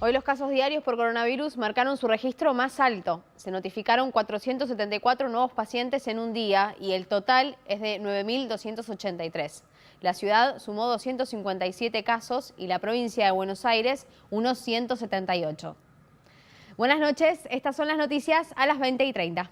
Hoy los casos diarios por coronavirus marcaron su registro más alto. Se notificaron 474 nuevos pacientes en un día y el total es de 9.283. La ciudad sumó 257 casos y la provincia de Buenos Aires unos 178. Buenas noches, estas son las noticias a las 20:30.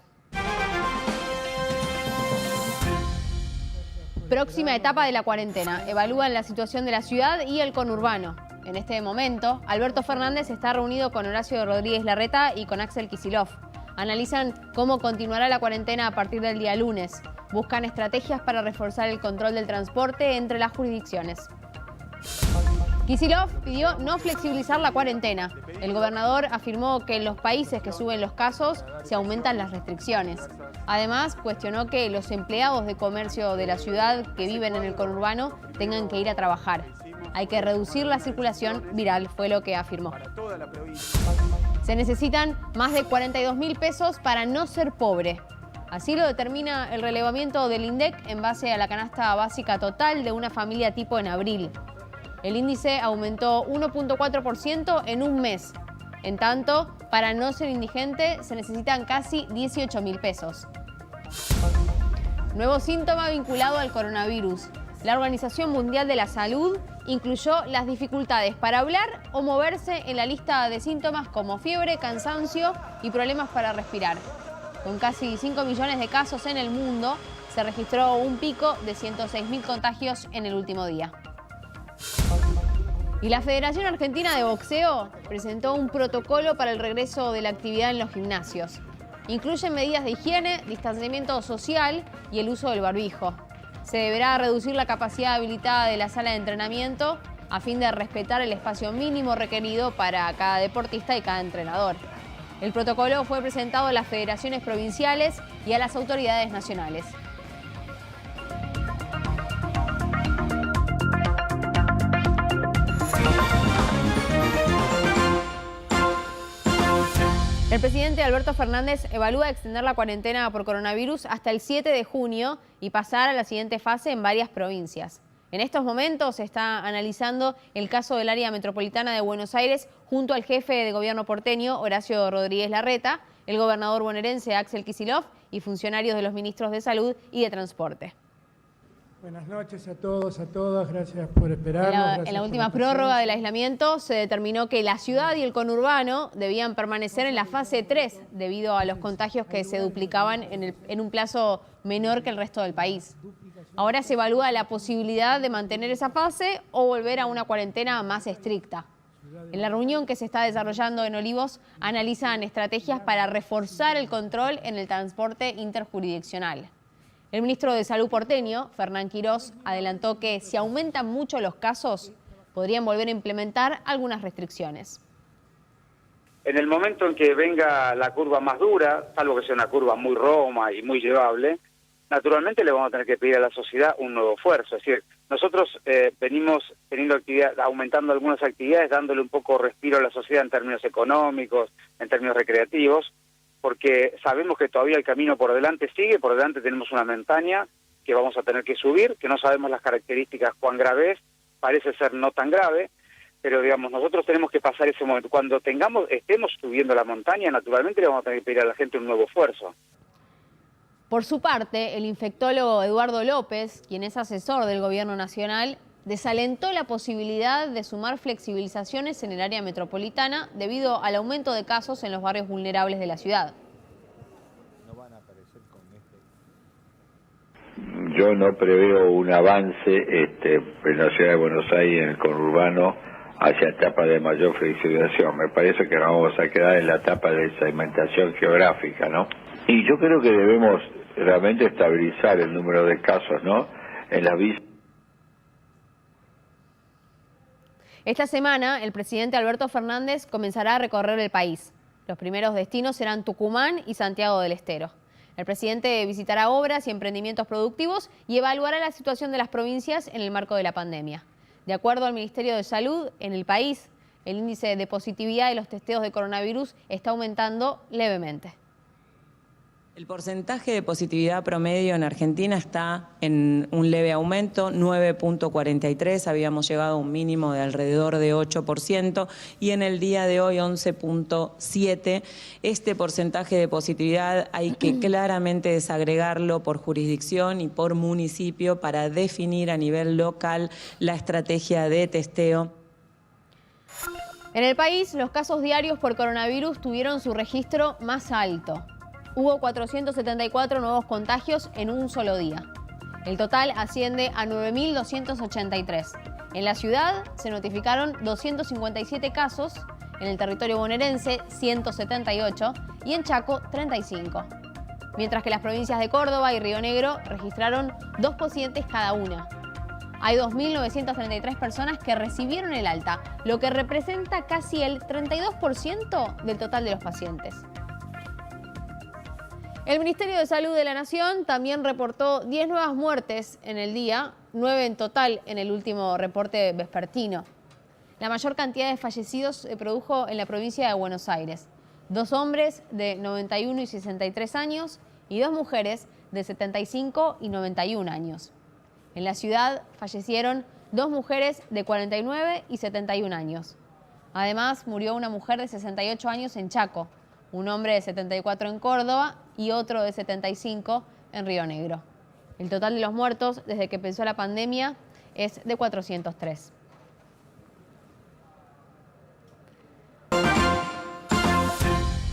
Próxima etapa de la cuarentena. Evalúan la situación de la ciudad y el conurbano. En este momento, Alberto Fernández está reunido con Horacio Rodríguez Larreta y con Axel Kicillof. Analizan cómo continuará la cuarentena a partir del día lunes. Buscan estrategias para reforzar el control del transporte entre las jurisdicciones. Kicillof pidió no flexibilizar la cuarentena. El gobernador afirmó que en los países que suben los casos se aumentan las restricciones. Además, cuestionó que los empleados de comercio de la ciudad que viven en el conurbano tengan que ir a trabajar. Hay que reducir la circulación viral, fue lo que afirmó. Se necesitan más de 42.000 pesos para no ser pobre. Así lo determina el relevamiento del INDEC en base a la canasta básica total de una familia tipo en abril. El índice aumentó 1.4% en un mes. En tanto, para no ser indigente se necesitan casi 18.000 pesos. Nuevo síntoma vinculado al coronavirus. La Organización Mundial de la Salud incluyó las dificultades para hablar o moverse en la lista de síntomas como fiebre, cansancio y problemas para respirar. Con casi 5 millones de casos en el mundo, se registró un pico de 106.000 contagios en el último día. Y la Federación Argentina de Boxeo presentó un protocolo para el regreso de la actividad en los gimnasios. Incluyen medidas de higiene, distanciamiento social y el uso del barbijo. Se deberá reducir la capacidad habilitada de la sala de entrenamiento a fin de respetar el espacio mínimo requerido para cada deportista y cada entrenador. El protocolo fue presentado a las federaciones provinciales y a las autoridades nacionales. El presidente Alberto Fernández evalúa extender la cuarentena por coronavirus hasta el 7 de junio y pasar a la siguiente fase en varias provincias. En estos momentos se está analizando el caso del área metropolitana de Buenos Aires junto al jefe de gobierno porteño, Horacio Rodríguez Larreta, el gobernador bonaerense Axel Kicillof y funcionarios de los ministros de Salud y de Transporte. Buenas noches a todos, a todas, gracias por esperarnos. En la última prórroga del aislamiento se determinó que la ciudad y el conurbano debían permanecer en la fase 3 debido a los contagios que se duplicaban en un plazo menor que el resto del país. Ahora se evalúa la posibilidad de mantener esa fase o volver a una cuarentena más estricta. En la reunión que se está desarrollando en Olivos analizan estrategias para reforzar el control en el transporte interjurisdiccional. El ministro de Salud porteño, Fernán Quirós, adelantó que si aumentan mucho los casos, podrían volver a implementar algunas restricciones. En el momento en que venga la curva más dura, salvo que sea una curva muy roma y muy llevable, naturalmente le vamos a tener que pedir a la sociedad un nuevo esfuerzo. Es decir, nosotros venimos teniendo actividad, aumentando algunas actividades, dándole un poco respiro a la sociedad en términos económicos, en términos recreativos, porque sabemos que todavía el camino por delante sigue, por delante tenemos una montaña que vamos a tener que subir, que no sabemos las características cuán grave es, parece ser no tan grave, pero digamos, nosotros tenemos que pasar ese momento. Cuando estemos subiendo la montaña, naturalmente le vamos a tener que pedir a la gente un nuevo esfuerzo. Por su parte, el infectólogo Eduardo López, quien es asesor del Gobierno Nacional, desalentó la posibilidad de sumar flexibilizaciones en el área metropolitana debido al aumento de casos en los barrios vulnerables de la ciudad. Yo no preveo un avance en la ciudad de Buenos Aires, en el conurbano, hacia etapa de mayor flexibilización. Me parece que nos vamos a quedar en la etapa de segmentación geográfica, ¿no? Y yo creo que debemos realmente estabilizar el número de casos, ¿no? En las villas. Esta semana, el presidente Alberto Fernández comenzará a recorrer el país. Los primeros destinos serán Tucumán y Santiago del Estero. El presidente visitará obras y emprendimientos productivos y evaluará la situación de las provincias en el marco de la pandemia. De acuerdo al Ministerio de Salud, en el país, el índice de positividad de los testeos de coronavirus está aumentando levemente. El porcentaje de positividad promedio en Argentina está en un leve aumento, 9.43, habíamos llegado a un mínimo de alrededor de 8% y en el día de hoy 11.7. Este porcentaje de positividad hay que claramente desagregarlo por jurisdicción y por municipio para definir a nivel local la estrategia de testeo. En el país, los casos diarios por coronavirus tuvieron su registro más alto. Hubo 474 nuevos contagios en un solo día. El total asciende a 9.283. En la ciudad se notificaron 257 casos, en el territorio bonaerense 178 y en Chaco 35. Mientras que las provincias de Córdoba y Río Negro registraron 2 pacientes cada una. Hay 2.933 personas que recibieron el alta, lo que representa casi el 32% del total de los pacientes. El Ministerio de Salud de la Nación también reportó 10 nuevas muertes en el día, 9 en total en el último reporte vespertino. La mayor cantidad de fallecidos se produjo en la provincia de Buenos Aires. 2 hombres de 91 y 63 años y 2 mujeres de 75 y 91 años. En la ciudad fallecieron 2 mujeres de 49 y 71 años. Además, murió una mujer de 68 años en Chaco, un hombre de 74 en Córdoba y otro de 75 en Río Negro. El total de los muertos desde que empezó la pandemia es de 403.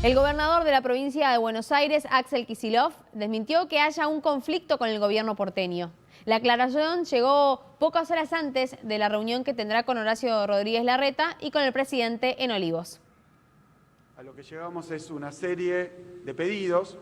El gobernador de la provincia de Buenos Aires, Axel Kicillof, desmintió que haya un conflicto con el gobierno porteño. La aclaración llegó pocas horas antes de la reunión que tendrá con Horacio Rodríguez Larreta y con el presidente en Olivos. A lo que llegamos es una serie de pedidos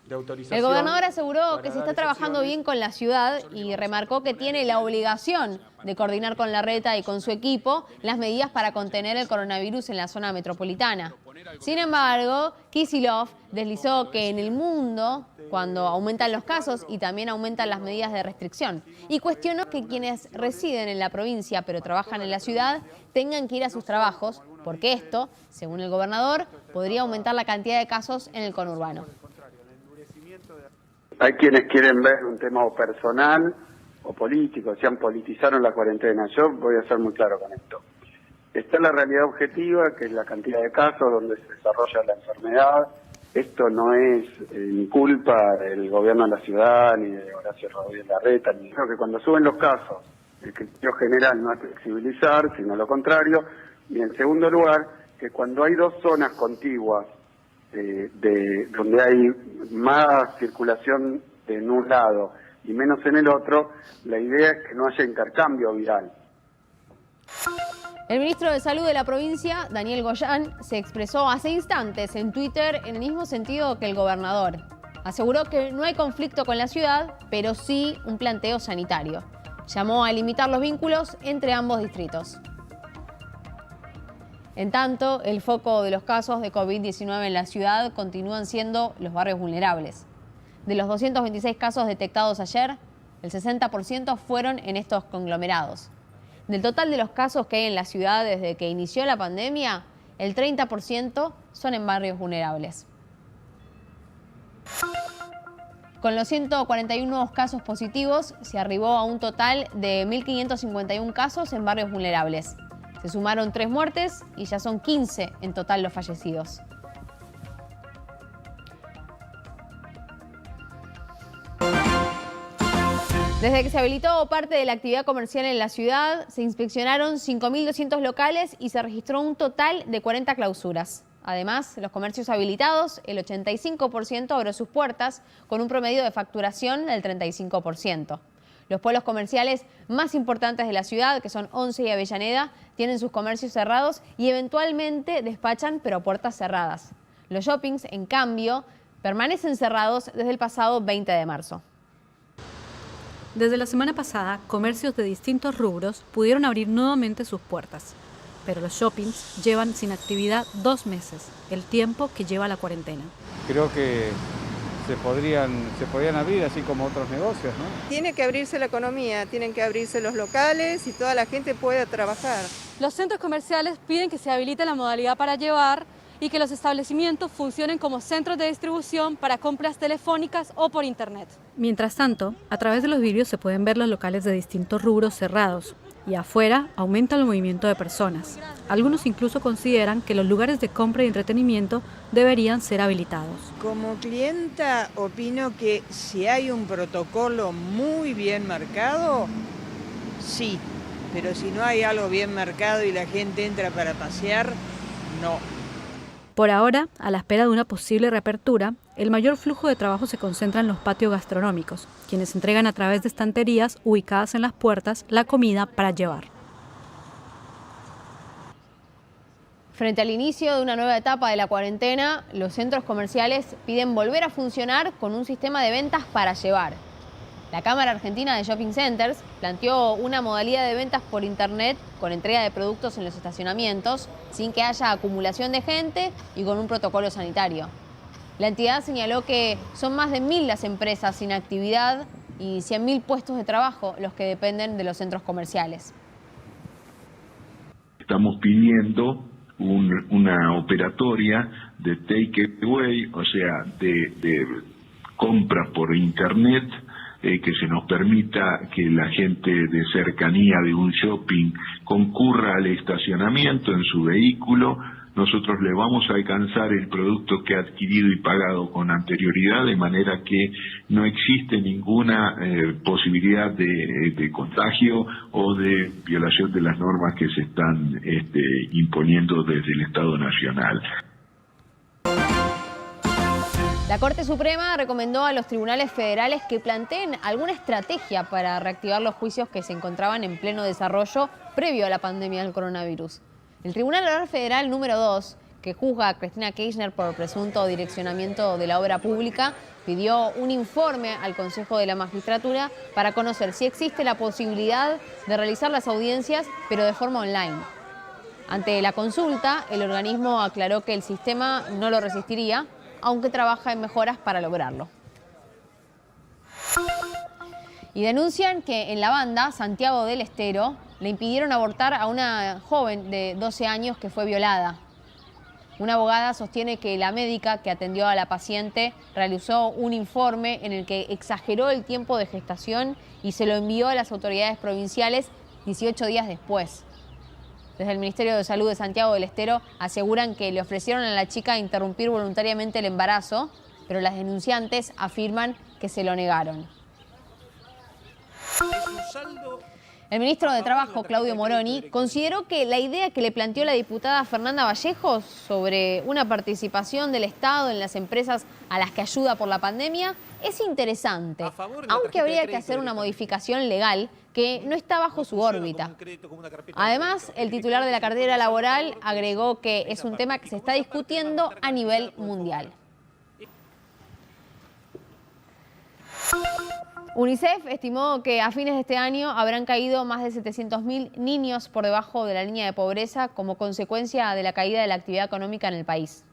de autorización. El gobernador aseguró que se está trabajando bien con la ciudad y remarcó que tiene la obligación de coordinar con Larreta y con su equipo las medidas para contener el coronavirus en la zona metropolitana. Sin embargo, Kicillof deslizó que en el mundo, cuando aumentan los casos y también aumentan las medidas de restricción, y cuestionó que quienes residen en la provincia pero trabajan en la ciudad tengan que ir a sus trabajos, porque esto, según el gobernador, podría aumentar la cantidad de casos en el conurbano. Hay quienes quieren ver un tema o personal o político, politizaron la cuarentena. Yo voy a ser muy claro con esto. Está la realidad objetiva, que es la cantidad de casos donde se desarrolla la enfermedad. Esto no es ni culpa del gobierno de la ciudad, ni de Horacio Rodríguez Larreta, ni creo que cuando suben los casos, el criterio general no es flexibilizar, sino lo contrario. Y en segundo lugar, que cuando hay 2 zonas contiguas, donde hay más circulación en un lado y menos en el otro, la idea es que no haya intercambio viral. El ministro de Salud de la provincia, Daniel Goyán, se expresó hace instantes en Twitter en el mismo sentido que el gobernador. Aseguró que no hay conflicto con la ciudad, pero sí un planteo sanitario. Llamó a limitar los vínculos entre ambos distritos. En tanto, el foco de los casos de COVID-19 en la ciudad continúan siendo los barrios vulnerables. De los 226 casos detectados ayer, el 60% fueron en estos conglomerados. Del total de los casos que hay en la ciudad desde que inició la pandemia, el 30% son en barrios vulnerables. Con los 141 nuevos casos positivos, se arribó a un total de 1.551 casos en barrios vulnerables. Se sumaron 3 muertes y ya son 15 en total los fallecidos. Desde que se habilitó parte de la actividad comercial en la ciudad, se inspeccionaron 5.200 locales y se registró un total de 40 clausuras. Además, los comercios habilitados, el 85% abrió sus puertas con un promedio de facturación del 35%. Los polos comerciales más importantes de la ciudad, que son Once y Avellaneda, tienen sus comercios cerrados y eventualmente despachan, pero a puertas cerradas. Los shoppings, en cambio, permanecen cerrados desde el pasado 20 de marzo. Desde la semana pasada, comercios de distintos rubros pudieron abrir nuevamente sus puertas. Pero los shoppings llevan sin actividad 2 meses, el tiempo que lleva la cuarentena. Creo que se podrían abrir así como otros negocios, ¿no? Tiene que abrirse la economía, tienen que abrirse los locales y toda la gente pueda trabajar. Los centros comerciales piden que se habilite la modalidad para llevar y que los establecimientos funcionen como centros de distribución para compras telefónicas o por internet. Mientras tanto, a través de los vidrios se pueden ver los locales de distintos rubros cerrados y afuera aumenta el movimiento de personas. Algunos incluso consideran que los lugares de compra y entretenimiento deberían ser habilitados. Como clienta opino que si hay un protocolo muy bien marcado, sí, pero si no hay algo bien marcado y la gente entra para pasear, no. Por ahora, a la espera de una posible reapertura, el mayor flujo de trabajo se concentra en los patios gastronómicos, quienes entregan a través de estanterías ubicadas en las puertas la comida para llevar. Frente al inicio de una nueva etapa de la cuarentena, los centros comerciales piden volver a funcionar con un sistema de ventas para llevar. La Cámara Argentina de Shopping Centers planteó una modalidad de ventas por internet con entrega de productos en los estacionamientos, sin que haya acumulación de gente y con un protocolo sanitario. La entidad señaló que son más de 1000 las empresas sin actividad y 100.000 puestos de trabajo los que dependen de los centros comerciales. Estamos pidiendo una operatoria de take away, o sea, de compra por internet, que se nos permita que la gente de cercanía de un shopping concurra al estacionamiento en su vehículo. Nosotros le vamos a alcanzar el producto que ha adquirido y pagado con anterioridad, de manera que no existe ninguna posibilidad de contagio o de violación de las normas que se están imponiendo desde el Estado Nacional. La Corte Suprema recomendó a los tribunales federales que planteen alguna estrategia para reactivar los juicios que se encontraban en pleno desarrollo previo a la pandemia del coronavirus. El Tribunal Oral Federal número 2, que juzga a Cristina Kirchner por presunto direccionamiento de la obra pública, pidió un informe al Consejo de la Magistratura para conocer si existe la posibilidad de realizar las audiencias, pero de forma online. Ante la consulta, el organismo aclaró que el sistema no lo resistiría, aunque trabaja en mejoras para lograrlo. Y denuncian que en la banda Santiago del Estero le impidieron abortar a una joven de 12 años que fue violada. Una abogada sostiene que la médica que atendió a la paciente realizó un informe en el que exageró el tiempo de gestación y se lo envió a las autoridades provinciales 18 días después. Desde el Ministerio de Salud de Santiago del Estero aseguran que le ofrecieron a la chica interrumpir voluntariamente el embarazo, pero las denunciantes afirman que se lo negaron. El ministro de Trabajo, Claudio Moroni, consideró que la idea que le planteó la diputada Fernanda Vallejos sobre una participación del Estado en las empresas a las que ayuda por la pandemia es interesante, aunque habría que hacer una modificación legal que no está bajo su órbita. Además, el titular de la cartera laboral agregó que es un tema que se está discutiendo a nivel mundial. UNICEF estimó que a fines de este año habrán caído más de 700.000 niños por debajo de la línea de pobreza como consecuencia de la caída de la actividad económica en el país.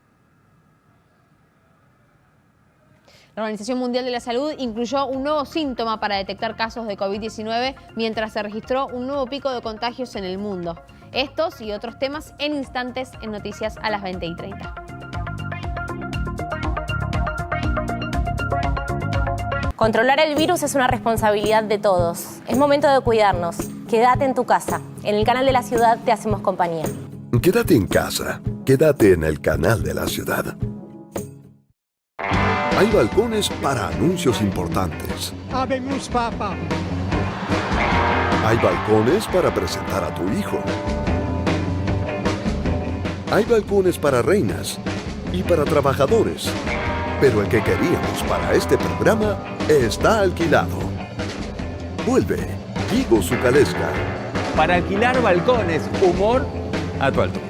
La Organización Mundial de la Salud incluyó un nuevo síntoma para detectar casos de COVID-19 mientras se registró un nuevo pico de contagios en el mundo. Estos y otros temas en instantes en Noticias a las 20:30. Controlar el virus es una responsabilidad de todos. Es momento de cuidarnos. Quédate en tu casa. En el Canal de la Ciudad te hacemos compañía. Quédate en casa. Quédate en el Canal de la Ciudad. Hay balcones para anuncios importantes. Habemos papa. Hay balcones para presentar a tu hijo. Hay balcones para reinas y para trabajadores. Pero el que queríamos para este programa está alquilado. Vuelve Guigo Zucalesca. Para alquilar balcones, humor a tu altura.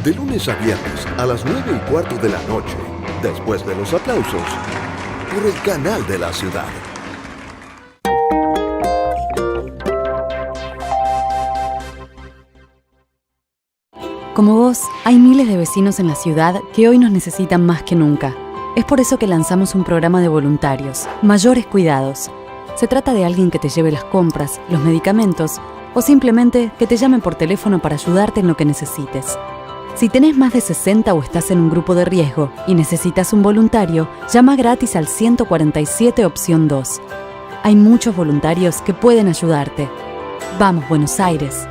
De lunes a viernes a las 9:15 de la noche, después de los aplausos, por el Canal de la Ciudad. Como vos, hay miles de vecinos en la ciudad que hoy nos necesitan más que nunca. Es por eso que lanzamos un programa de voluntarios, Mayores Cuidados. Se trata de alguien que te lleve las compras, los medicamentos o simplemente que te llame por teléfono para ayudarte en lo que necesites. Si tenés más de 60 o estás en un grupo de riesgo y necesitas un voluntario, llama gratis al 147 opción 2. Hay muchos voluntarios que pueden ayudarte. Vamos, Buenos Aires.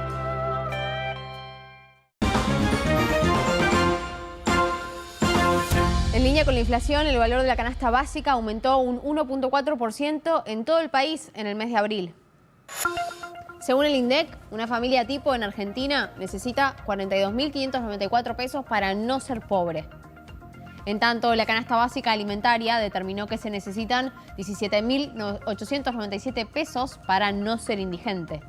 En línea con la inflación, el valor de la canasta básica aumentó un 1.4% en todo el país en el mes de abril. Según el INDEC, una familia tipo en Argentina necesita 42.594 pesos para no ser pobre. En tanto, la canasta básica alimentaria determinó que se necesitan 17.897 pesos para no ser indigente.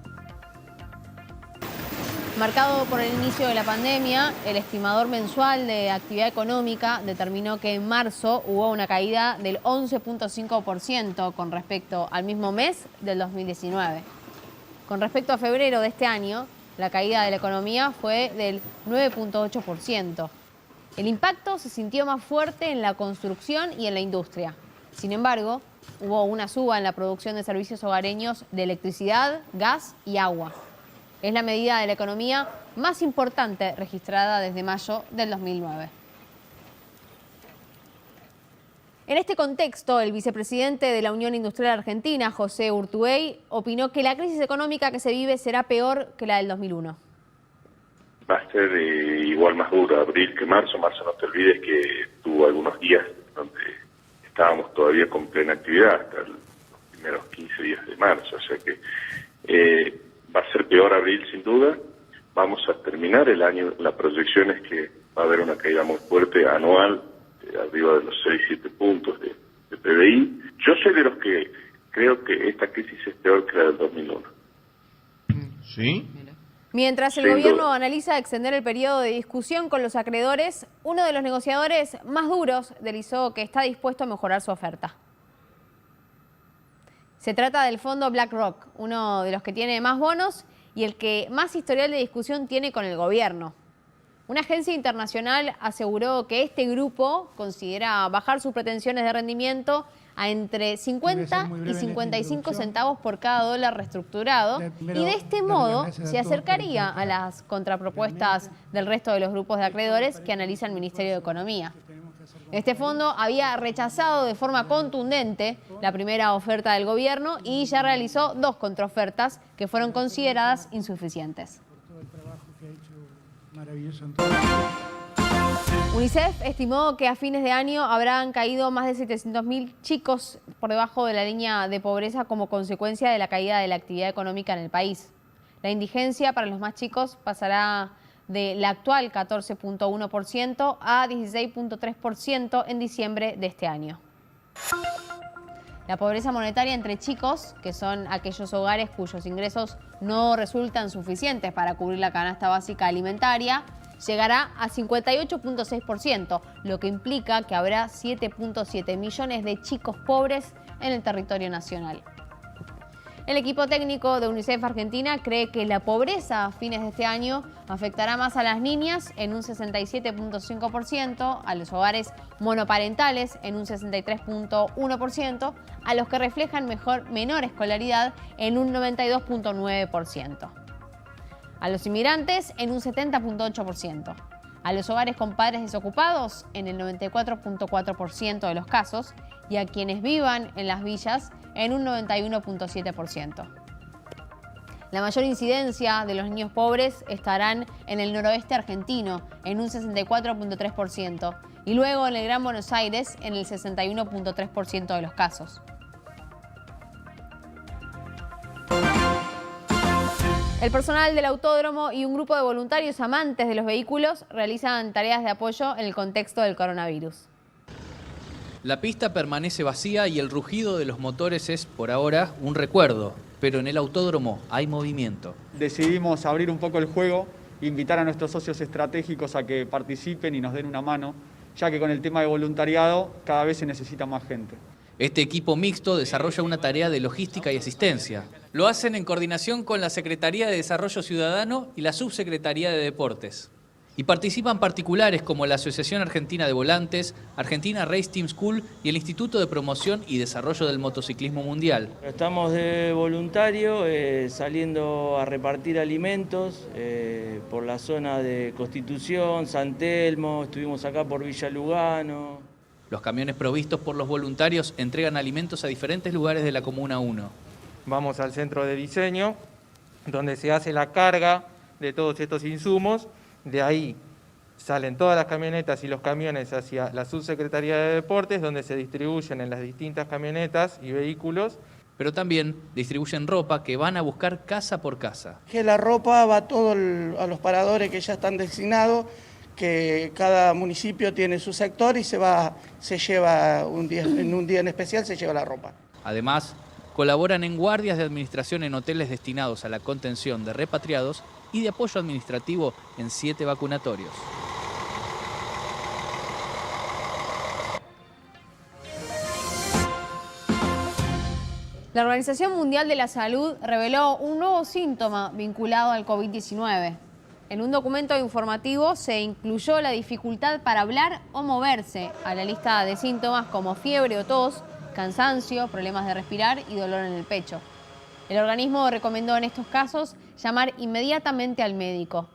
Marcado por el inicio de la pandemia, el estimador mensual de actividad económica determinó que en marzo hubo una caída del 11.5% con respecto al mismo mes del 2019. Con respecto a febrero de este año, la caída de la economía fue del 9.8%. El impacto se sintió más fuerte en la construcción y en la industria. Sin embargo, hubo una suba en la producción de servicios hogareños de electricidad, gas y agua. Es la medida de la economía más importante registrada desde mayo del 2009. En este contexto, el vicepresidente de la Unión Industrial Argentina, José Urtubey, opinó que la crisis económica que se vive será peor que la del 2001. Va a ser igual más duro abril que marzo. Marzo, no te olvides que tuvo algunos días donde estábamos todavía con plena actividad, hasta los primeros 15 días de marzo. O sea que va a ser peor abril sin duda. Vamos a terminar el año, la proyección es que va a haber una caída muy fuerte anual, arriba de los 6-7 puntos de PBI. Yo soy de los que creo que esta crisis es peor que la del 2001. ¿Sí? Mientras el gobierno analiza extender el periodo de discusión con los acreedores, uno de los negociadores más duros deslizó que está dispuesto a mejorar su oferta. Se trata del fondo BlackRock, uno de los que tiene más bonos y el que más historial de discusión tiene con el gobierno. Una agencia internacional aseguró que este grupo considera bajar sus pretensiones de rendimiento a entre 50 y 55 centavos por cada dólar reestructurado y de este modo se acercaría a las contrapropuestas del resto de los grupos de acreedores que analiza el Ministerio de Economía. Este fondo había rechazado de forma contundente la primera oferta del gobierno y ya realizó 2 contraofertas que fueron consideradas insuficientes. UNICEF estimó que a fines de año habrán caído más de 700.000 chicos por debajo de la línea de pobreza como consecuencia de la caída de la actividad económica en el país. La indigencia para los más chicos pasará de la actual 14.1% a 16.3% en diciembre de este año. La pobreza monetaria entre chicos, que son aquellos hogares cuyos ingresos no resultan suficientes para cubrir la canasta básica alimentaria, llegará a 58.6%, lo que implica que habrá 7.7 millones de chicos pobres en el territorio nacional. El equipo técnico de UNICEF Argentina cree que la pobreza a fines de este año afectará más a las niñas en un 67.5%, a los hogares monoparentales en un 63.1%, a los que reflejan menor escolaridad en un 92.9%, a los inmigrantes en un 70.8%, a los hogares con padres desocupados en el 94.4% de los casos y a quienes vivan en las villas en un 91.7%. La mayor incidencia de los niños pobres estarán en el noroeste argentino, en un 64.3%, y luego en el Gran Buenos Aires, en el 61.3% de los casos. El personal del autódromo y un grupo de voluntarios amantes de los vehículos realizan tareas de apoyo en el contexto del coronavirus. La pista permanece vacía y el rugido de los motores es, por ahora, un recuerdo, pero en el autódromo hay movimiento. Decidimos abrir un poco el juego, invitar a nuestros socios estratégicos a que participen y nos den una mano, ya que con el tema de voluntariado cada vez se necesita más gente. Este equipo mixto desarrolla una tarea de logística y asistencia. Lo hacen en coordinación con la Secretaría de Desarrollo Ciudadano y la Subsecretaría de Deportes. Y participan particulares como la Asociación Argentina de Volantes, Argentina Race Team School y el Instituto de Promoción y Desarrollo del Motociclismo Mundial. Estamos de voluntario saliendo a repartir alimentos por la zona de Constitución, San Telmo, estuvimos acá por Villa Lugano. Los camiones provistos por los voluntarios entregan alimentos a diferentes lugares de la Comuna 1. Vamos al centro de diseño, donde se hace la carga de todos estos insumos. De ahí salen todas las camionetas y los camiones hacia la Subsecretaría de Deportes, donde se distribuyen en las distintas camionetas y vehículos. Pero también distribuyen ropa que van a buscar casa por casa. Que la ropa va todo a los paradores que ya están designados, que cada municipio tiene su sector y se lleva en un día en especial se lleva la ropa. Además, colaboran en guardias de administración en hoteles destinados a la contención de repatriados y de apoyo administrativo en 7 vacunatorios. La Organización Mundial de la Salud reveló un nuevo síntoma vinculado al COVID-19. En un documento informativo se incluyó la dificultad para hablar o moverse a la lista de síntomas como fiebre o tos, cansancio, problemas de respirar y dolor en el pecho. El organismo recomendó en estos casos llamar inmediatamente al médico.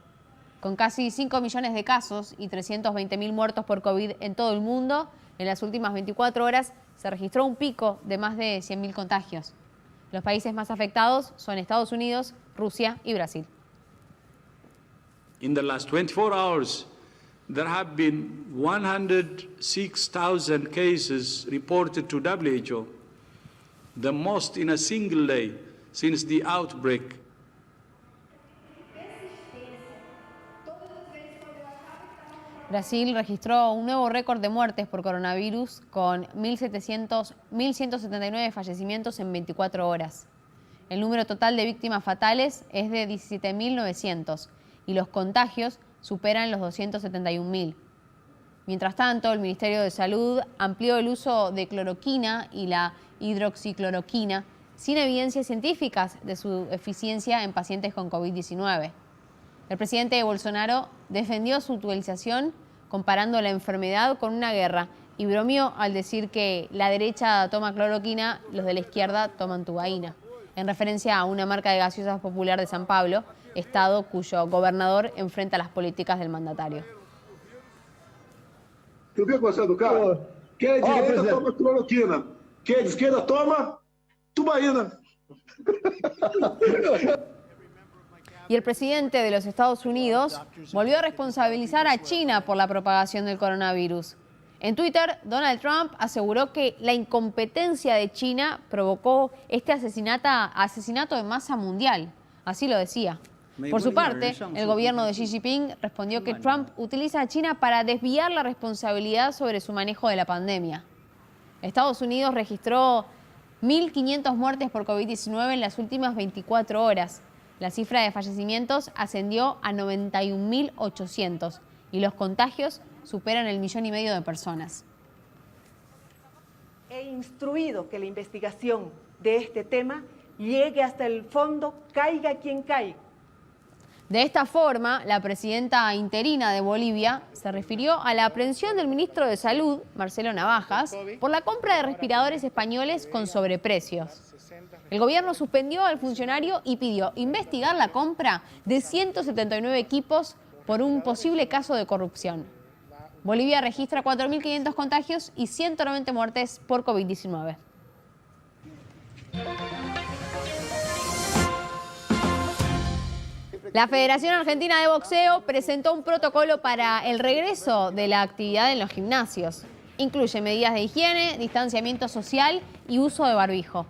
Con casi 5 millones de casos y 320.000 muertos por COVID en todo el mundo, en las últimas 24 horas se registró un pico de más de 100.000 contagios. Los países más afectados son Estados Unidos, Rusia y Brasil. In the last 24 hours, there have been 106,000 cases reported to WHO, the most in a single day since the outbreak. Brasil registró un nuevo récord de muertes por coronavirus con 1.179 fallecimientos en 24 horas. El número total de víctimas fatales es de 17.900 y los contagios superan los 271.000. Mientras tanto, el Ministerio de Salud amplió el uso de cloroquina y la hidroxicloroquina sin evidencias científicas de su eficiencia en pacientes con COVID-19. El presidente Bolsonaro defendió su utilización comparando la enfermedad con una guerra y bromeó al decir que la derecha toma cloroquina, los de la izquierda toman tubaína, en referencia a una marca de gaseosas popular de San Pablo, estado cuyo gobernador enfrenta las políticas del mandatario. Tu viu a conversa do cara? Quem é de direita toma cloroquina, quem é de esquerda toma tubaína. Y el presidente de los Estados Unidos volvió a responsabilizar a China por la propagación del coronavirus. En Twitter, Donald Trump aseguró que la incompetencia de China provocó este asesinato de masa mundial. Así lo decía. Por su parte, el gobierno de Xi Jinping respondió que Trump utiliza a China para desviar la responsabilidad sobre su manejo de la pandemia. Estados Unidos registró 1.500 muertes por COVID-19 en las últimas 24 horas. La cifra de fallecimientos ascendió a 91.800 y los contagios superan el 1,5 millones de personas. He instruido que la investigación de este tema llegue hasta el fondo, caiga quien caiga. De esta forma, la presidenta interina de Bolivia se refirió a la aprehensión del ministro de Salud, Marcelo Navajas, por la compra de respiradores españoles con sobreprecios. El gobierno suspendió al funcionario y pidió investigar la compra de 179 equipos por un posible caso de corrupción. Bolivia registra 4.500 contagios y 190 muertes por COVID-19. La Federación Argentina de Boxeo presentó un protocolo para el regreso de la actividad en los gimnasios. Incluye medidas de higiene, distanciamiento social y uso de barbijo.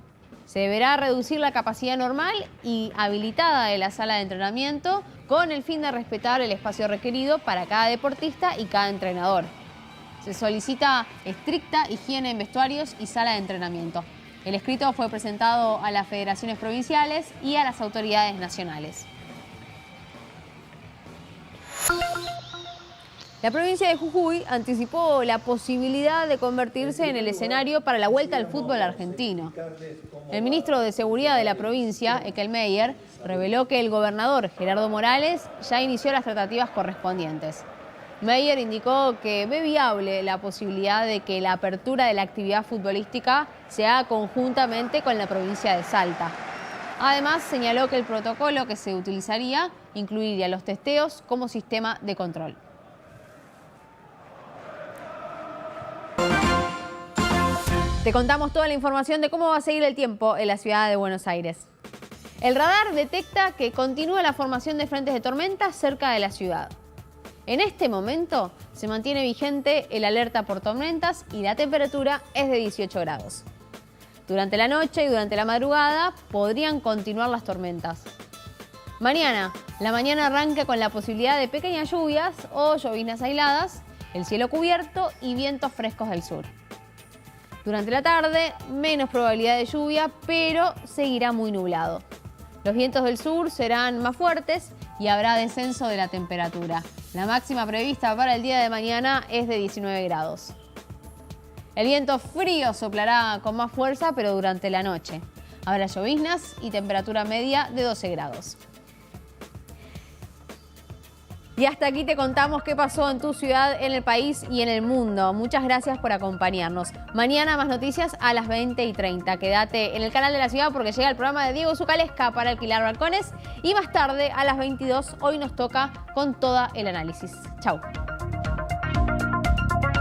Se deberá reducir la capacidad normal y habilitada de la sala de entrenamiento con el fin de respetar el espacio requerido para cada deportista y cada entrenador. Se solicita estricta higiene en vestuarios y sala de entrenamiento. El escrito fue presentado a las federaciones provinciales y a las autoridades nacionales. La provincia de Jujuy anticipó la posibilidad de convertirse en el escenario para la vuelta al fútbol argentino. El ministro de Seguridad de la provincia, Ekel Meyer, reveló que el gobernador Gerardo Morales ya inició las tratativas correspondientes. Meyer indicó que ve viable la posibilidad de que la apertura de la actividad futbolística se haga conjuntamente con la provincia de Salta. Además, señaló que el protocolo que se utilizaría incluiría los testeos como sistema de control. Te contamos toda la información de cómo va a seguir el tiempo en la ciudad de Buenos Aires. El radar detecta que continúa la formación de frentes de tormenta cerca de la ciudad. En este momento se mantiene vigente el alerta por tormentas y la temperatura es de 18 grados. Durante la noche y durante la madrugada podrían continuar las tormentas. Mañana, la mañana arranca con la posibilidad de pequeñas lluvias o lloviznas aisladas, el cielo cubierto y vientos frescos del sur. Durante la tarde, menos probabilidad de lluvia, pero seguirá muy nublado. Los vientos del sur serán más fuertes y habrá descenso de la temperatura. La máxima prevista para el día de mañana es de 19 grados. El viento frío soplará con más fuerza, pero durante la noche. Habrá lloviznas y temperatura media de 12 grados. Y hasta aquí te contamos qué pasó en tu ciudad, en el país y en el mundo. Muchas gracias por acompañarnos. Mañana más noticias a las 20:30. Quédate en el canal de la ciudad porque llega el programa de Diego Zucalesca para alquilar balcones. Y más tarde, a las 22, hoy nos toca con todo el análisis. Chau.